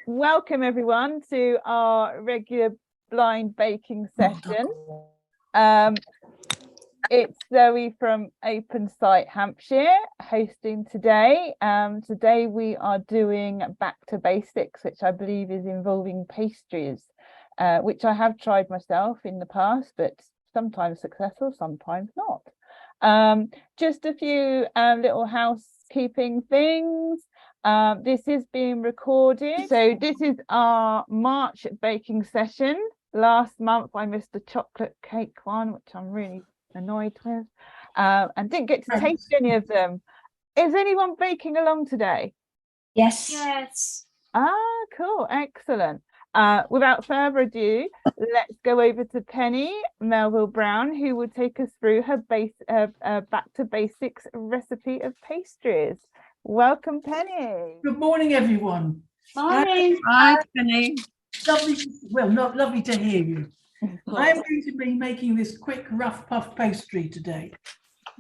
Welcome everyone to our regular blind baking session. It's Zoe from Open Sight Hampshire hosting today. Today we are doing back to basics, which I believe is involving pastries, which I have tried myself in the past, but sometimes successful, sometimes not. Just a few little housekeeping things. This is being recorded. So this is our March baking session. Last month I missed the chocolate cake one, which I'm really annoyed with, and didn't get to taste any of them. Is anyone baking along today? Yes. Yes. Ah, cool, excellent. Without further ado, let's go over to Penny Melville Brown, who will take us through her back to basics recipe of pastries. Welcome, Penny. Good morning, everyone. Morning. Hi, Penny. Lovely, well, not lovely to hear you. I am going to be making this quick rough puff pastry today,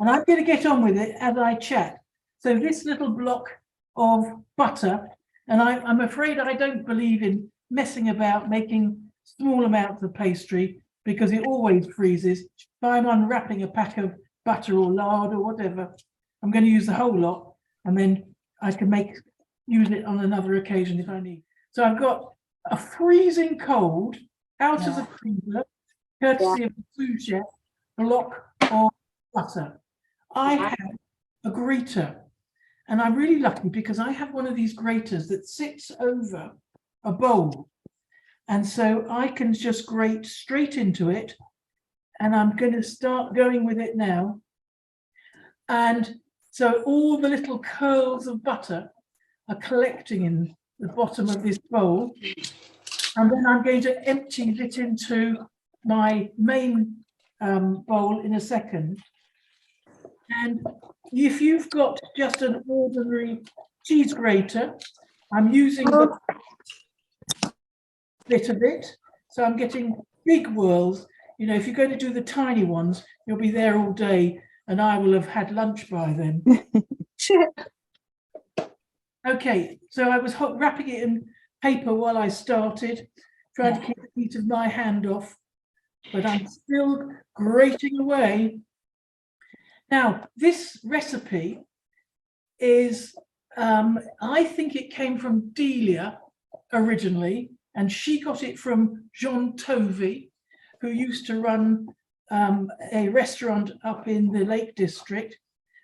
and I'm going to get on with it as I chat. So this little block of butter, and I'm afraid I don't believe in messing about making small amounts of pastry because it always freezes. If I'm unwrapping a pack of butter or lard or whatever, I'm going to use the whole lot, and then I can use it on another occasion if I need. So I've got a freezing cold out of the freezer, courtesy of the sous chef, block of butter. I have a grater, and I'm really lucky because I have one of these graters that sits over a bowl, and so I can just grate straight into it, and I'm going to start going with it now. And so all the little curls of butter are collecting in the bottom of this bowl, and then I'm going to empty it into my main bowl in a second. And if you've got just an ordinary cheese grater, I'm using the bit of it, so I'm getting big whirls. You know, if you're going to do the tiny ones, you'll be there all day, and I will have had lunch by then. Okay, so I was wrapping it in paper while I started, trying to keep the heat of my hand off, but I'm still grating away. Now, this recipe is, I think it came from Delia originally, and she got it from Jean Tovey, who used to run a restaurant up in the Lake District.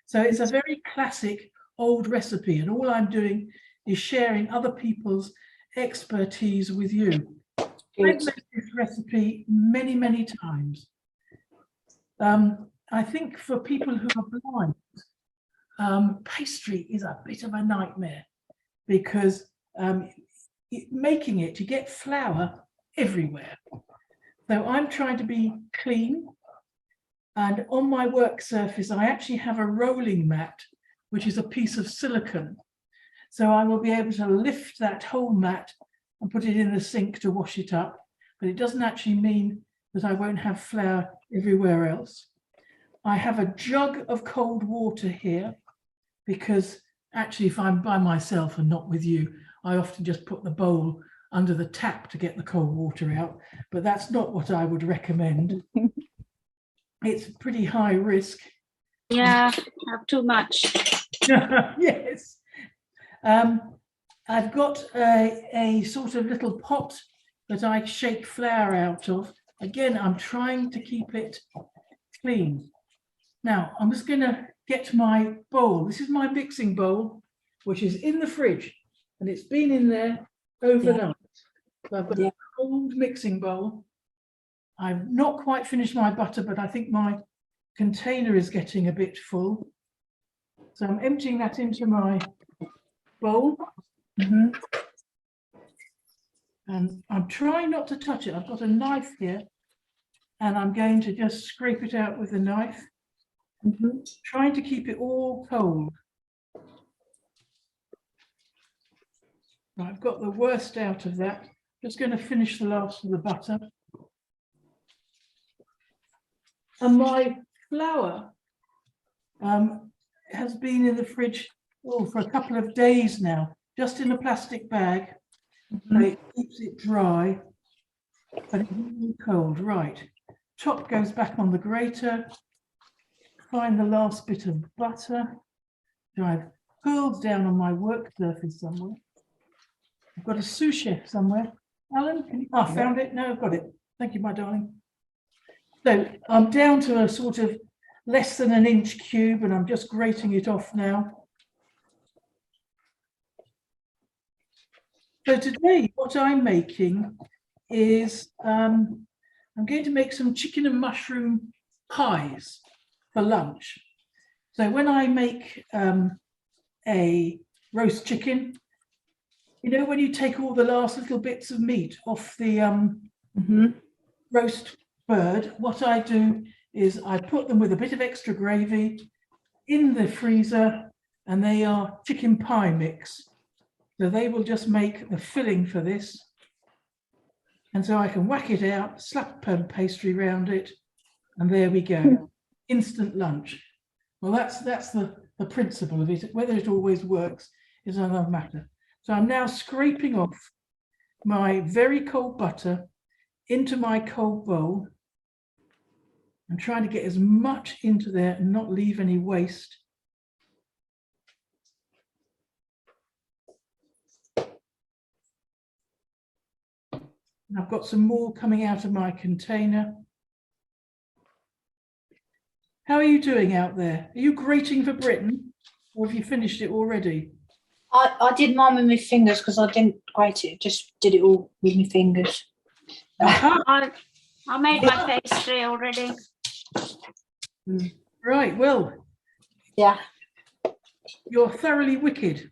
So it's a very classic old recipe, and all I'm doing is sharing other people's expertise with you. I've made this recipe many, many times. I think for people who are blind, pastry is a bit of a nightmare because making it, you get flour everywhere. So I'm trying to be clean, and on my work surface I actually have a rolling mat, which is a piece of silicone. So I will be able to lift that whole mat and put it in the sink to wash it up, but it doesn't actually mean that I won't have flour everywhere else. I have a jug of cold water here because actually if I'm by myself and not with you, I often just put the bowl under the tap to get the cold water out, but that's not what I would recommend. It's pretty high risk. Yeah, have too much. Yes. I've got a sort of little pot that I shake flour out of. Again, I'm trying to keep it clean. Now, I'm just going to get my bowl. This is my mixing bowl, which is in the fridge, and it's been in there overnight. So I've got a cold mixing bowl. I've not quite finished my butter, but I think my container is getting a bit full. So I'm emptying that into my bowl. And I'm trying not to touch it. I've got a knife here, and I'm going to just scrape it out with the knife. Trying to keep it all cold. I've got the worst out of that. Just going to finish the last of the butter. And my flour has been in the fridge for a couple of days now, just in a plastic bag. It keeps it dry, but it's really cold. Right. Top goes back on the grater. Find the last bit of butter. I've curled down on my work surface somewhere. I've got a sous chef somewhere. Alan, can you? Oh, I found it. No, I've got it. Thank you, my darling. So I'm down to a sort of less than an inch cube, and I'm just grating it off now. So today, what I'm making is I'm going to make some chicken and mushroom pies for lunch. So when I make a roast chicken, you know, when you take all the last little bits of meat off the roast bird, what I do is I put them with a bit of extra gravy in the freezer, and they are chicken pie mix. So they will just make the filling for this. And so I can whack it out, slap pastry around it, and there we go. Instant lunch. Well, that's the principle of it. Whether it always works is another matter. So I'm now scraping off my very cold butter into my cold bowl. I'm trying to get as much into there and not leave any waste. I've got some more coming out of my container. How are you doing out there? Are you grating for Britain, or have you finished it already? I did mine with my fingers because I didn't grate it, just did it all with my fingers. I made my pastry already. Right, well, Yeah. you're thoroughly wicked.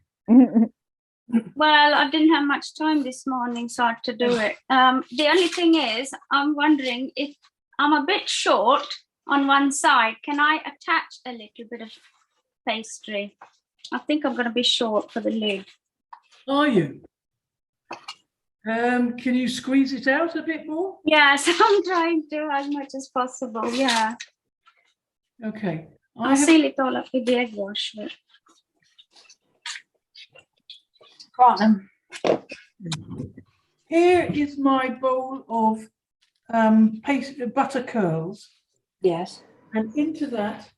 Well, I didn't have much time this morning, so I had to do it. The only thing is, I'm wondering if I'm a bit short on one side. Can I attach a little bit of pastry? I think I'm going to be short for the lid. Are you? Can you squeeze it out a bit more? Yes, I'm trying to as much as possible. Yeah. Okay. I'll seal it all up with the egg wash. But... Here is my bowl of butter curls. Yes. And into that,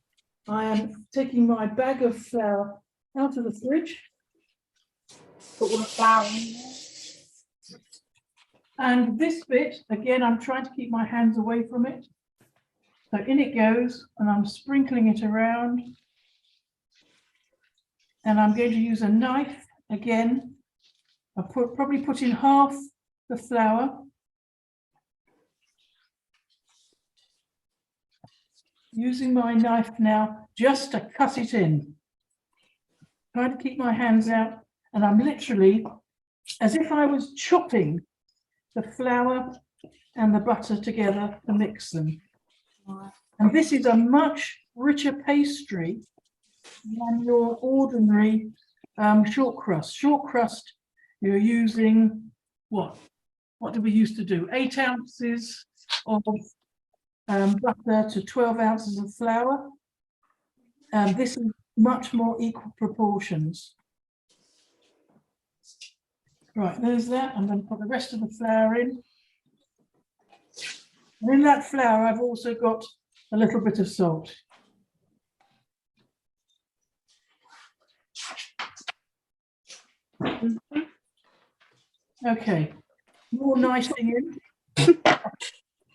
I am taking my bag of flour out of the fridge. Put all the flour in there. And this bit, again, I'm trying to keep my hands away from it. So in it goes, and I'm sprinkling it around. And I'm going to use a knife again. I'll probably put in half the flour. Using my knife now just to cut it in. Trying to keep my hands out, and I'm literally, as if I was chopping the flour and the butter together to mix them. And this is a much richer pastry than your ordinary short crust. Short crust, you're using what? What do we used to do? 8 ounces of butter to 12 ounces of flour. This is much more equal proportions. Right, there's that. I'm going to put the rest of the flour in. And in that flour, I've also got a little bit of salt. Okay, more nicing in.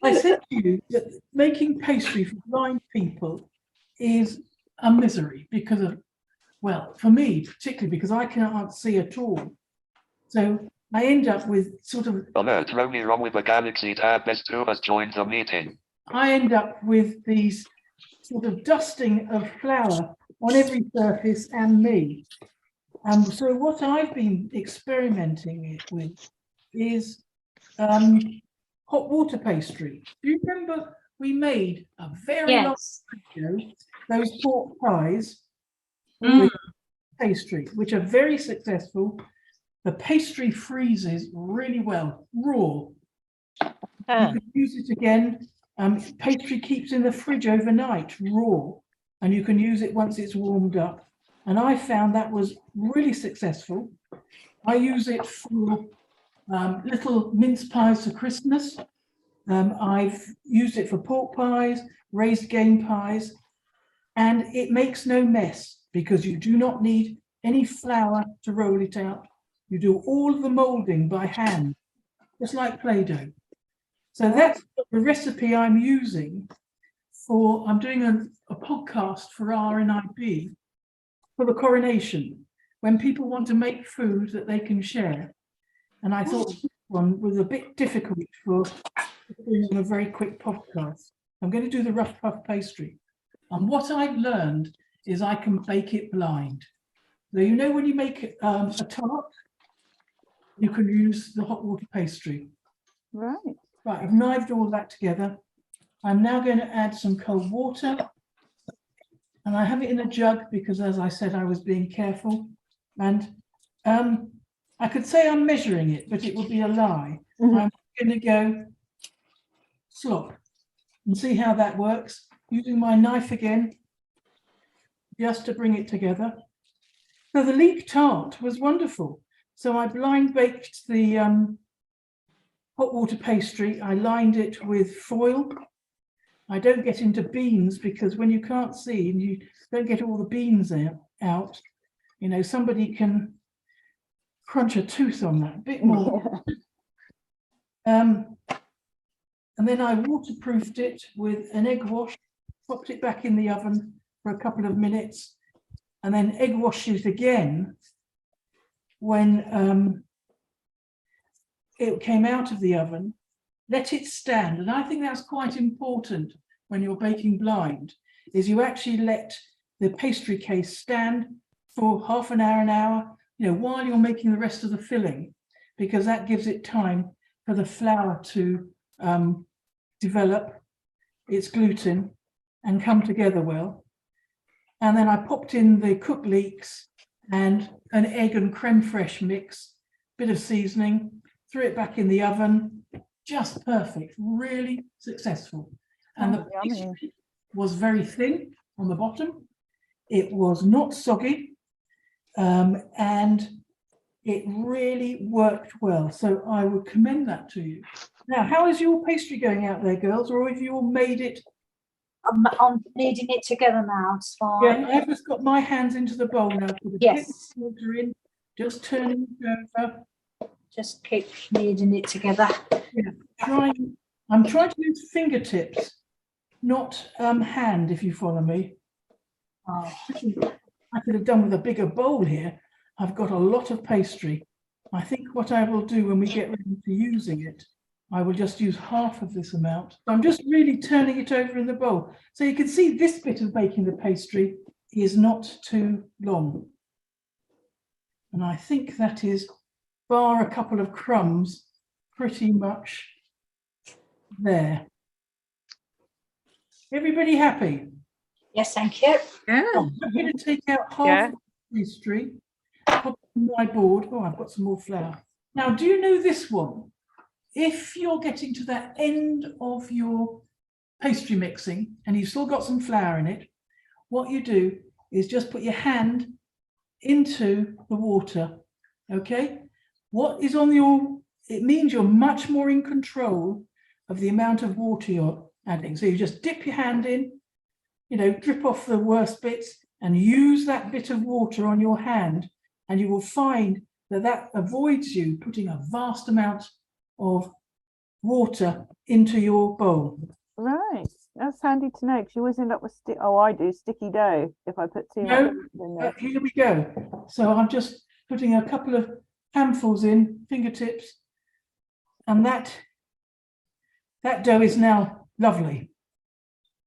I said to you that making pastry for blind people is a misery because of, well, for me, particularly because I can't see at all. So I end up with sort of... Alert, Romy wrong with the Galaxy tab. Best 2 has joined the meeting. I end up with these sort of dusting of flour on every surface and me. So what I've been experimenting it with is hot water pastry. Do you remember we made a very long time ago those pork pies with pastry, which are very successful. The pastry freezes really well, raw. You could use it again. Pastry keeps in the fridge overnight, raw, and you can use it once it's warmed up. And I found that was really successful. I use it for little mince pies for Christmas. I've used it for pork pies, raised game pies, and it makes no mess because you do not need any flour to roll it out. You do all of the moulding by hand, just like Play-Doh. So that's the recipe I'm using for, I'm doing a podcast for RNIB for the coronation, when people want to make food that they can share. And I thought this one was a bit difficult for doing a very quick podcast. I'm going to do the rough puff pastry. And what I've learned is I can bake it blind. So you know when you make a tart, you can use the hot water pastry. Right. Right, I've knived all that together. I'm now going to add some cold water. And I have it in a jug because, as I said, I was being careful. And I could say I'm measuring it, but it would be a lie. I'm going to go slop and see how that works. Using my knife again, just to bring it together. So the leek tart was wonderful. So I blind baked the hot water pastry. I lined it with foil. I don't get into beans because when you can't see and you don't get all the beans out, you know, somebody can crunch a tooth on that, a bit more. And then I waterproofed it with an egg wash, popped it back in the oven for a couple of minutes, and then egg wash it again when it came out of the oven. Let it stand, and I think that's quite important when you're baking blind, is you actually let the pastry case stand for half an hour, you know, while you're making the rest of the filling, because that gives it time for the flour to develop its gluten and come together well. And then I popped in the cooked leeks and an egg and creme fraiche mix, bit of seasoning, threw it back in the oven. Just perfect, really successful. And the pastry was very thin on the bottom. It was not soggy, and it really worked well. So I would commend that to you. Now, how is your pastry going out there, girls? Or have you all made it? I'm kneading it together now. It's fine. Yeah, I've just got my hands into the bowl now. Put a Yes. bit of water in, just turning it over. Just keep kneading it together. Yeah, I'm trying to use fingertips, not hand, if you follow me. Oh, I could have done with a bigger bowl here. I've got a lot of pastry. I think what I will do when we get ready to using it, I will just use half of this amount. I'm just really turning it over in the bowl. So you can see this bit of baking the pastry is not too long. And I think that is, bar a couple of crumbs, pretty much there. Everybody happy? yes, thank you. Yeah. I'm going to take out half of the pastry, pop it on my board. Oh, I've got some more flour. Now, do you know this one? If you're getting to that end of your pastry mixing and you've still got some flour in it, what you do is just put your hand into the water, okay? What is on your, it means you're much more in control of the amount of water you're adding. So you just dip your hand in, you know, drip off the worst bits and use that bit of water on your hand, and you will find that that avoids you putting a vast amount of water into your bowl. Right. That's handy to know, because you always end up with I do sticky dough if I put too much in there. Here we go. So I'm just putting a couple of handfuls in, fingertips, and that dough is now lovely.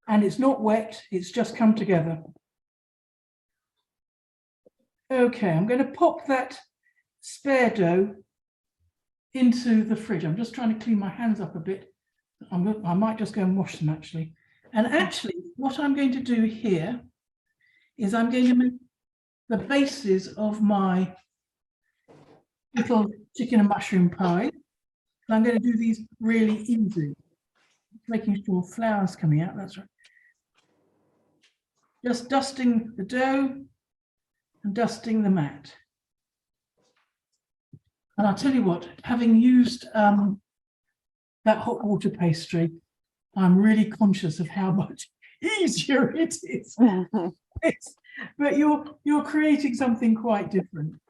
And it's not wet, it's just come together. Okay, I'm going to pop that spare dough into the fridge. I'm just trying to clean my hands up a bit. I might just go and wash them actually. And actually, what I'm going to do here is I'm going to make the bases of my little chicken and mushroom pie. And I'm going to do these really easy, making sure flour's coming out. That's right. Just dusting the dough and dusting the mat. And I'll tell you what, having used that hot water pastry, I'm really conscious of how much easier it is. But you're creating something quite different.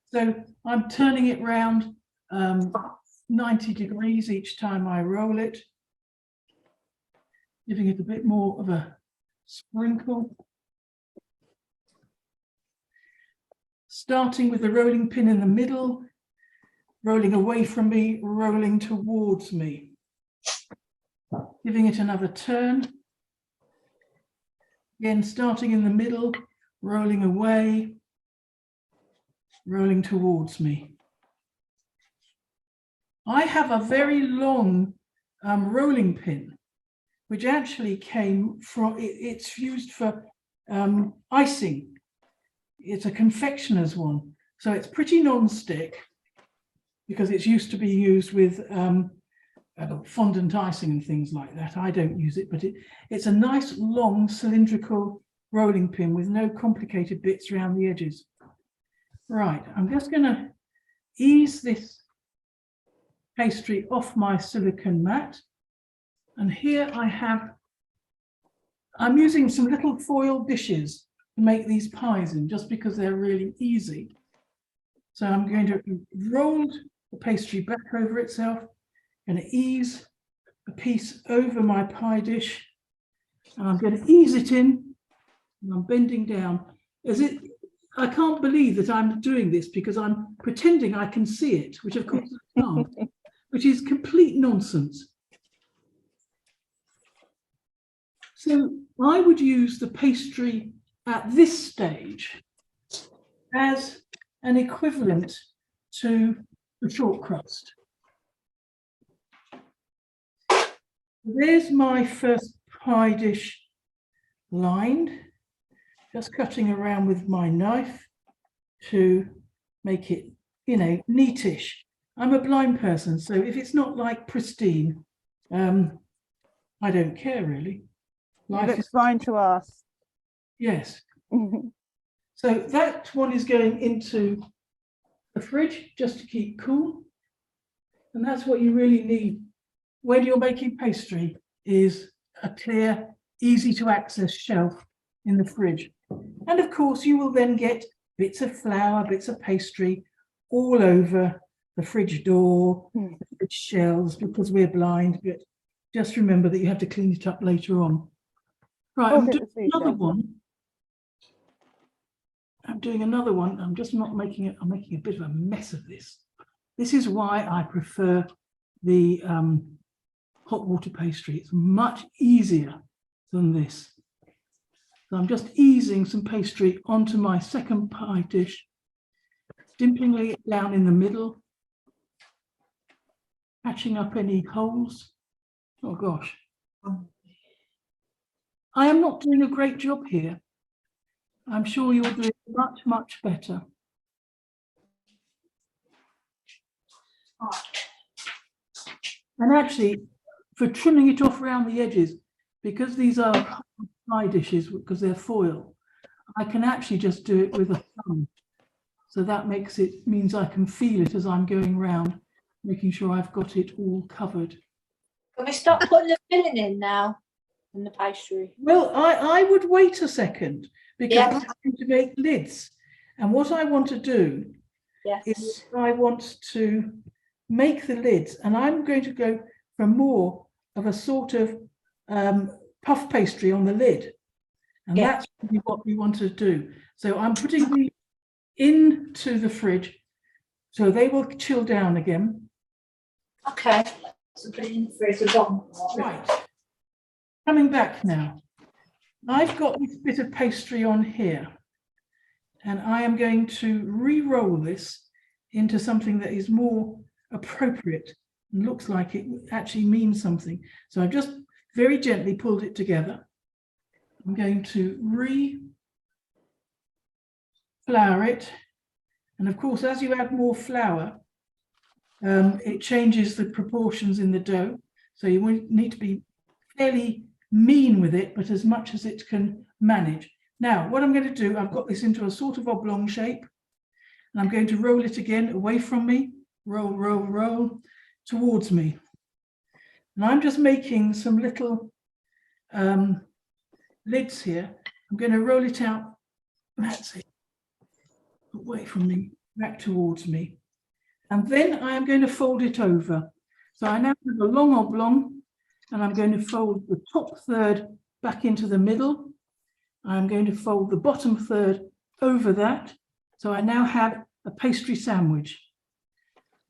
So I'm turning it round 90 degrees each time I roll it, giving it a bit more of a sprinkle. Starting with the rolling pin in the middle, rolling away from me, rolling towards me. Giving it another turn. Again, starting in the middle, rolling away, rolling towards me. I have a very long rolling pin, which actually came from, it's used for icing. It's a confectioner's one. So it's pretty non-stick because it's used to be used with fondant icing and things like that. I don't use it, but it's a nice long cylindrical rolling pin with no complicated bits around the edges. Right, I'm just going to ease this pastry off my silicone mat. And here I'm using some little foil dishes to make these pies in, just because they're really easy. So I'm going to roll the pastry back over itself, going to ease a piece over my pie dish, and I'm going to ease it in, and I'm bending down. I can't believe that I'm doing this because I'm pretending I can see it, which of course I can't, which is complete nonsense. So I would use the pastry at this stage as an equivalent to the short crust. There's my first pie dish lined, just cutting around with my knife to make it, neatish. I'm a blind person, so if it's not like pristine, I don't care really. Life is fine to us. Yes. So that one is going into the fridge just to keep cool. And that's what you really need when you're making pastry, is a clear, easy to access shelf in the fridge. And of course, you will then get bits of flour, bits of pastry all over the fridge door, the fridge shelves, because we're blind. But just remember that you have to clean it up later on. Right, I'm doing another one. I'm doing another one. I'm just not making it. I'm making a bit of a mess of this. This is why I prefer the hot water pastry. It's much easier than this. So I'm just easing some pastry onto my second pie dish, dimpling it down in the middle, patching up any holes. Oh gosh. I am not doing a great job here. I'm sure you'll do it much, much better. And actually, for trimming it off around the edges, because these are pie dishes, because they're foil, I can actually just do it with a thumb. So that means I can feel it as I'm going round, making sure I've got it all covered. Can we start putting the filling in now in the pastry? Well, I would wait a second, because I'm going to make lids. And what I want to do is I want to make the lids, and I'm going to go for more of a sort of puff pastry on the lid. And that's really what we want to do. So I'm putting these into the fridge, so they will chill down again. Okay. So put it in the fridge again. Right. Coming back now. I've got this bit of pastry on here, and I am going to re-roll this into something that is more appropriate and looks like it actually means something. So I've just very gently pulled it together. I'm going to re-flour it. And of course, as you add more flour, it changes the proportions in the dough. So you need to be fairly mean with it, but as much as it can manage. Now, what I'm going to do, I've got this into a sort of oblong shape, And I'm going to roll it again away from me, roll, roll, roll, towards me. And I'm just making some little lids here. I'm going to roll it out, that's it, away from me, back towards me. And then I am going to fold it over. So I now have a long oblong, and I'm going to fold the top third back into the middle. I'm going to fold the bottom third over that. So I now have a pastry sandwich.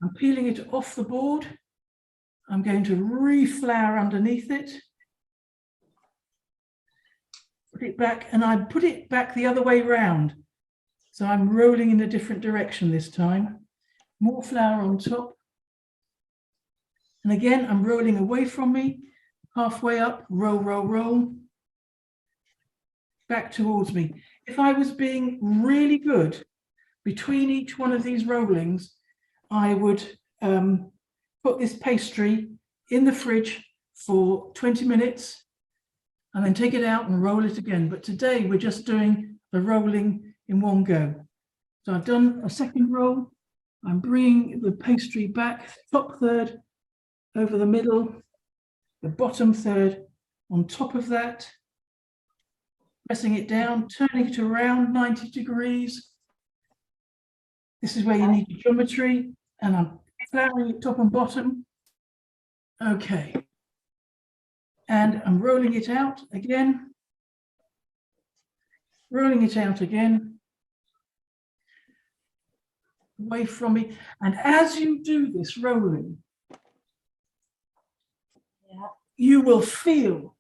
I'm peeling it off the board. I'm going to re-flour underneath it. Put it back, and I put it back the other way round. So I'm rolling in a different direction this time. More flour on top. And again, I'm rolling away from me, halfway up, roll, roll, roll, back towards me. If I was being really good, between each one of these rollings, I would put this pastry in the fridge for 20 minutes and then take it out and roll it again. But today we're just doing the rolling in one go. So I've done a second roll. I'm bringing the pastry back, top third over the middle, the bottom third on top of that, pressing it down, turning it around 90 degrees. This is where you need your geometry, and I'm flouring it top and bottom. Okay. And I'm rolling it out again, rolling it out again, away from me. And as you do this rolling, you will feel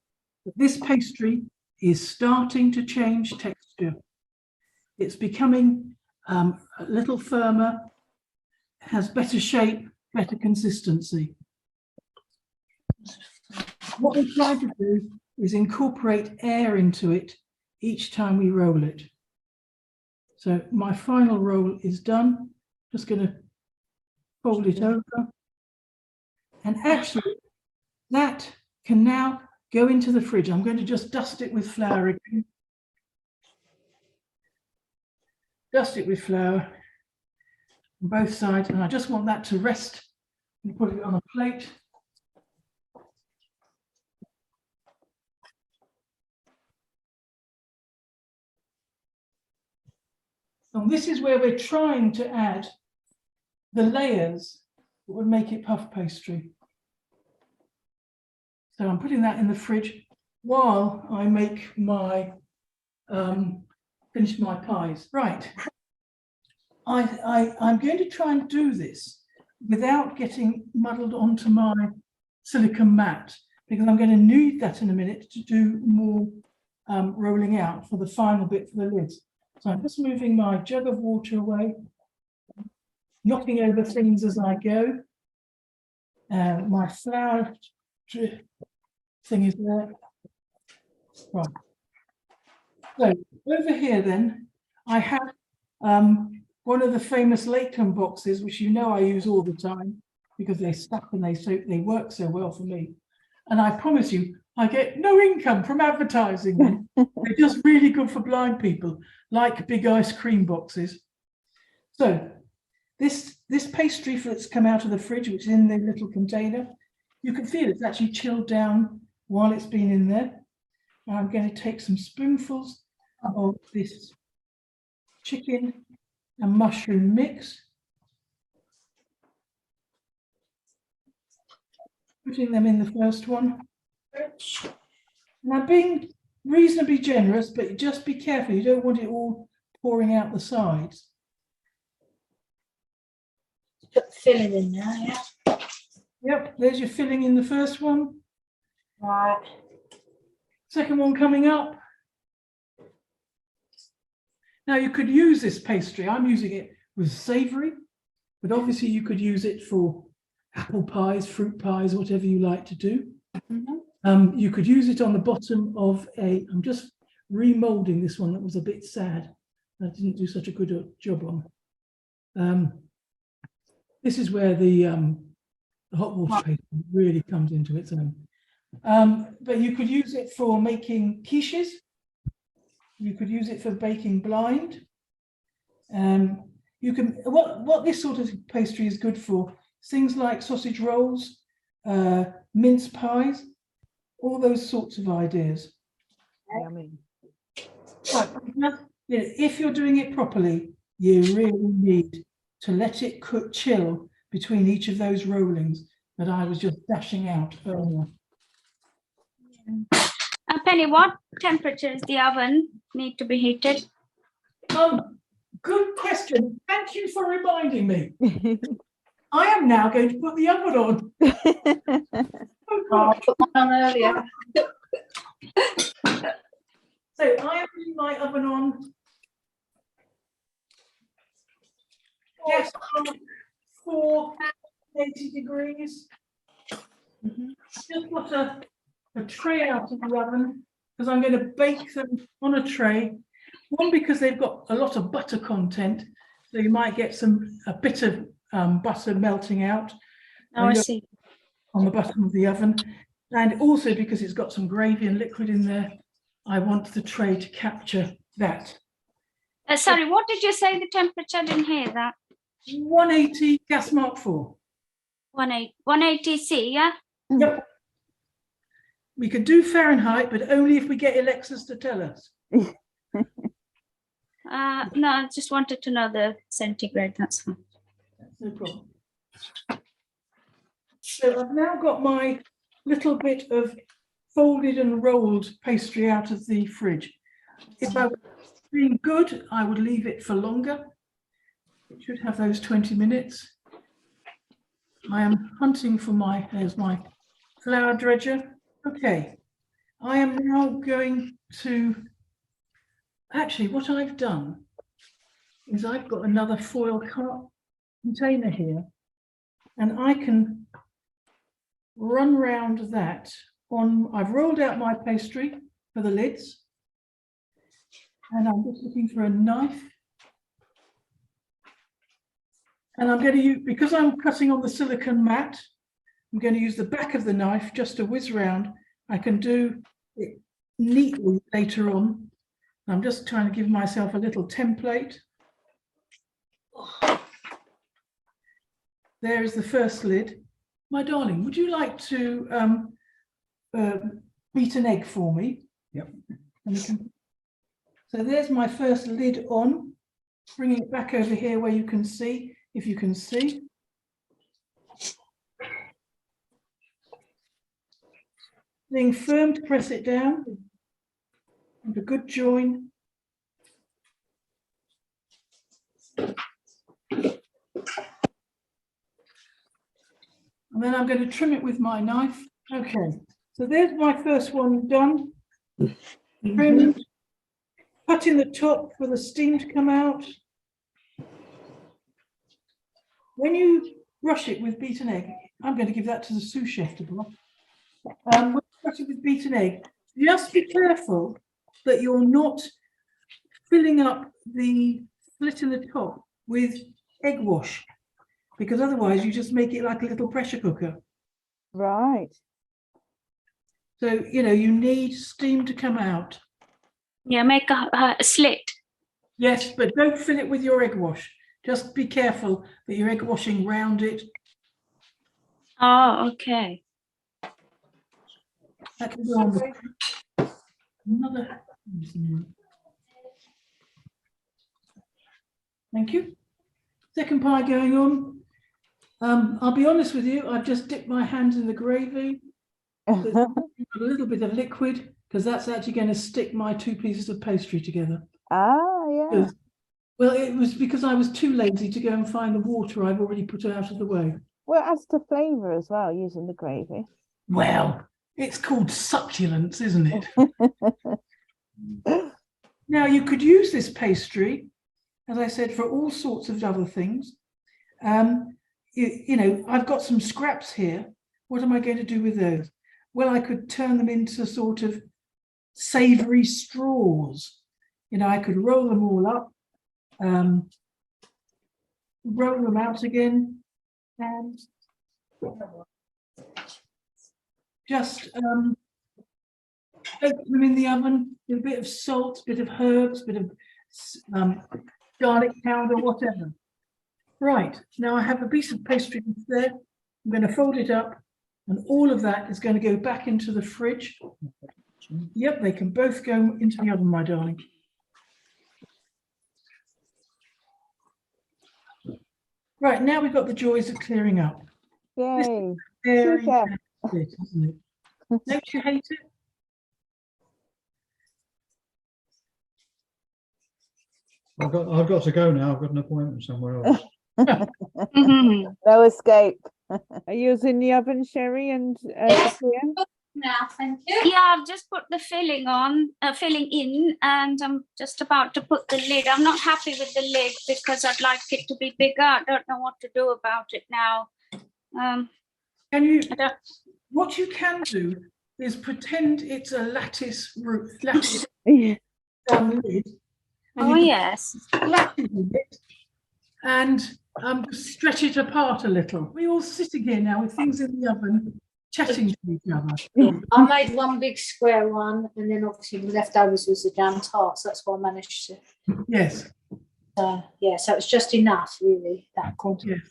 that this pastry is starting to change texture. It's becoming a little firmer, has better shape, better consistency. What we're trying to do is incorporate air into it each time we roll it. So my final roll is done. Just going to fold it over. And actually, that can now go into the fridge. I'm going to just dust it with flour again. Dust it with flour on both sides, and I just want that to rest and put it on a plate. And this is where we're trying to add the layers that would make it puff pastry. So I'm putting that in the fridge while I make my finish my pies. Right. I'm going to try and do this without getting muddled onto my silicone mat, because I'm going to need that in a minute to do more rolling out for the final bit for the lids. So I'm just moving my jug of water away, knocking over things as I go. My flour thing is there. Right. So over here then, I have one of the famous Lakeland boxes, which you know I use all the time because they stuck and they work so well for me. And I promise you, I get no income from advertising them. They're just really good for blind people, like big ice cream boxes. So this pastry that's come out of the fridge, which is in the little container, you can feel it's actually chilled down while it's been in there. And I'm going to take some spoonfuls of this chicken and mushroom mix, putting them in the first one. And I'm being reasonably generous, but just be careful, you don't want it all pouring out the sides. Put the filling in there, yeah. Yep, there's your filling in the first one. Right. Second one coming up. Now you could use this pastry, I'm using it with savoury, but obviously you could use it for apple pies, fruit pies, whatever you like to do. Mm-hmm. You could use it on the bottom of I'm just remoulding this one that was a bit sad. I didn't do such a good job on. This is where the hot water pastry really comes into its own. But you could use it for making quiches. You could use it for baking blind. You can, what this sort of pastry is good for, things like sausage rolls, mince pies, all those sorts of ideas. Yummy. But if you're doing it properly, you really need to let it chill between each of those rollings that I was just dashing out earlier. Penny, what temperature does the oven need to be heated? Good question. Thank you for reminding me. I am now going to put the oven on. Oh, I put mine on earlier. So I am putting my oven on. Yes, 480 degrees. Just put a tray out of the oven because I'm going to bake them on a tray. One, because they've got a lot of butter content, so you might get a bit of butter melting out. Oh, I see. On the bottom of the oven, and also because it's got some gravy and liquid in there, I want the tray to capture that. Sorry, what did you say the temperature? I didn't hear that. 180 gas mark 4. 180 C, yeah? Yep. We could do Fahrenheit, but only if we get Alexis to tell us. No, I just wanted to know the centigrade, that's fine. That's no problem. So I've now got my little bit of folded and rolled pastry out of the fridge. If I was being good, I would leave it for longer. It should have those 20 minutes. I am hunting for there's my flour dredger. Okay, I am now going to, actually what I've done is I've got another foil container here, and I can run round that on, I've rolled out my pastry for the lids, and I'm just looking for a knife. And I'm going to use, because I'm cutting on the silicone mat, I'm going to use the back of the knife just to whiz round. I can do it neatly later on. I'm just trying to give myself a little template. There is the first lid. My darling, would you like to beat an egg for me? Yep. So there's my first lid on. Bringing it back over here where you can see, if you can see. Being firm to press it down. And a good join. And then I'm going to trim it with my knife. Okay, so there's my first one done. Trimmed, cutting the top for the steam to come out. When you brush it with beaten egg, I'm going to give that to the sous chef to block. When you brush it with beaten egg, just be careful that you're not filling up the slit in the top with egg wash, because otherwise you just make it like a little pressure cooker. Right. So, you know, you need steam to come out. Yeah, make a slit. Yes, but don't fill it with your egg wash. Just be careful that you're egg washing round it. Oh, okay. That can go on the another. Thank you. Second pie going on. I'll be honest with you, I've just dipped my hands in the gravy. So a little bit of liquid, because that's actually going to stick my two pieces of pastry together. Ah, yeah. Well, it was because I was too lazy to go and find the water I've already put out of the way. Well, it adds to flavour as well, using the gravy. Well, it's called succulence, isn't it? Now, you could use this pastry, as I said, for all sorts of other things. You know, I've got some scraps here. What am I going to do with those? Well, I could turn them into sort of savoury straws. You know, I could roll them all up, roll them out again, and just bake them in the oven with a bit of salt, bit of herbs, bit of garlic powder, whatever. Right, now I have a piece of pastry there. I'm going to fold it up, and all of that is going to go back into the fridge. Yep, they can both go into the oven, my darling. Right, now we've got the joys of clearing up. Yay. Very Super. bit, isn't it? Don't you hate it? I've got to go now. I've got an appointment somewhere else. No escape. Are yours in the oven, Sherry and Sophia? Now, thank you. Yeah, I've just put the filling in, and I'm just about to put the lid. I'm not happy with the lid because I'd like it to be bigger. I don't know what to do about it now. Can you? I don't. What you can do is pretend it's a lattice roof, lattice Yeah. lid. Oh yes. Lattice it and just stretch it apart a little. We're all sitting here now with things in the oven, chatting to each other. I made one big square one, and then obviously the leftovers was the jam tart, so that's what I managed to. Yes. Yeah, so it's just enough, really, that quantity. Yes.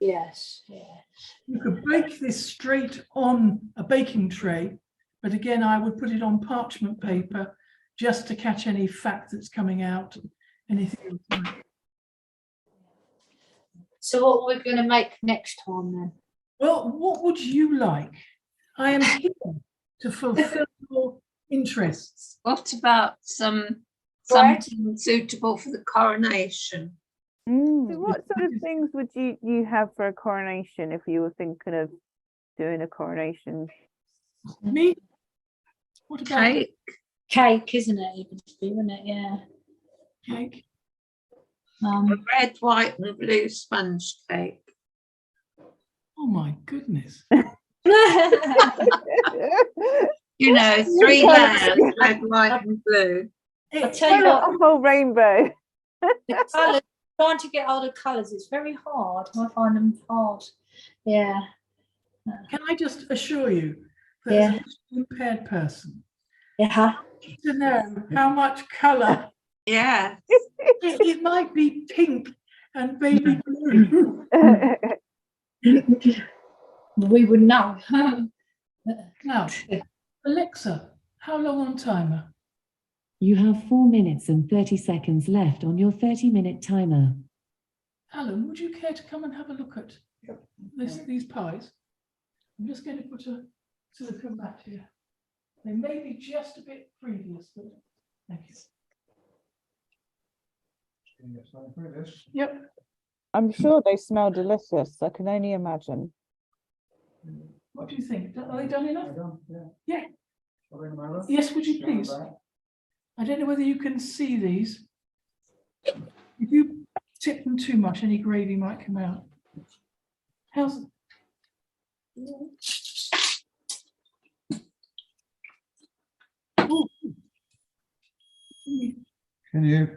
Yes, yeah. You could bake this straight on a baking tray, but again, I would put it on parchment paper just to catch any fat that's coming out, anything else. So what we're going to make next time then? Well, what would you like? I am here to fulfill your interests. What about Bread? something suitable for the coronation? So what sort of things would you have for a coronation if you were thinking of doing a coronation? Me? What about Cake? Cake, isn't it? Isn't it? Yeah. cake? A red, white and blue sponge cake. Oh my goodness. You know, 3 layers, red, white and blue. I tell you what, A whole rainbow. the colours, trying to get all the colours, it's very hard. I find them hard. Yeah. Can I just assure you that Yeah. as a visually impaired person, Yeah. to know how much colour Yeah. it might be pink and baby blue. We would know. Now, Alexa, how long on timer? You have 4 minutes and 30 seconds left on your 30-minute timer. Alan, would you care to come and have a look at these pies? I'm just going to put a silicone mat here. They may be just a bit previous, but thank you. Yep. I'm sure they smell delicious. I can only imagine. What do you think? Are they done enough? Yeah. Yeah. Yes, would you please? I don't know whether you can see these. If you tip them too much, any gravy might come out. How's Can you?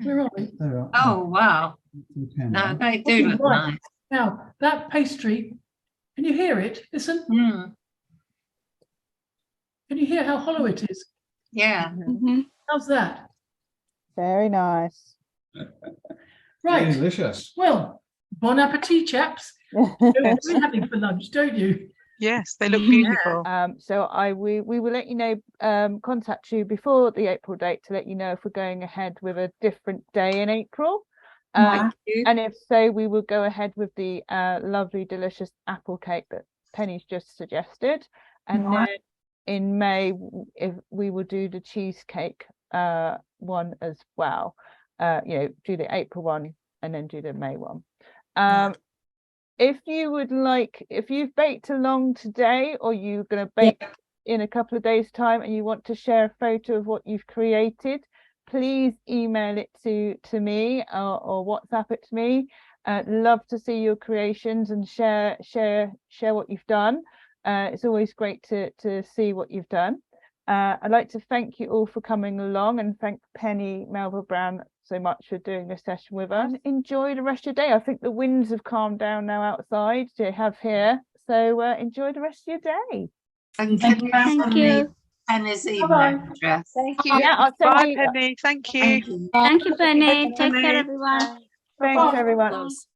where are they? There we are. Oh, wow. You can. No, they do look Right. nice. Now, that pastry, can you hear it? Listen. Mm, Can you hear how hollow it is? yeah. How's that? Very nice. Right. Delicious. Well, bon appetit, chaps. You know what we're having for lunch, don't you? Yes, they look beautiful. So we will let you know, contact you before the April date to let you know if we're going ahead with a different day in April. Thank you. And if so, we will go ahead with the lovely, delicious apple cake that Penny's just suggested. And then in May, if we will do the cheesecake one as well. Do the April one and then do the May one. If you would like, if you've baked along today or you're going to bake in a couple of days' time and you want to share a photo of what you've created, please email it to me or WhatsApp it to me. Love to see your creations and share what you've done. It's always great to see what you've done. I'd like to thank you all for coming along and thank Penny Melville Brown so much for doing this session with us. Enjoy the rest of your day. I think the winds have calmed down now outside to have here. So enjoy the rest of your day. And Thank you. Penny's Bye-bye. email address. Thank you. Yeah, I'll send Bye, you. Penny. Thank you. Thank you. Thank you, Penny. Take Penny. care, everyone. Thanks, everyone.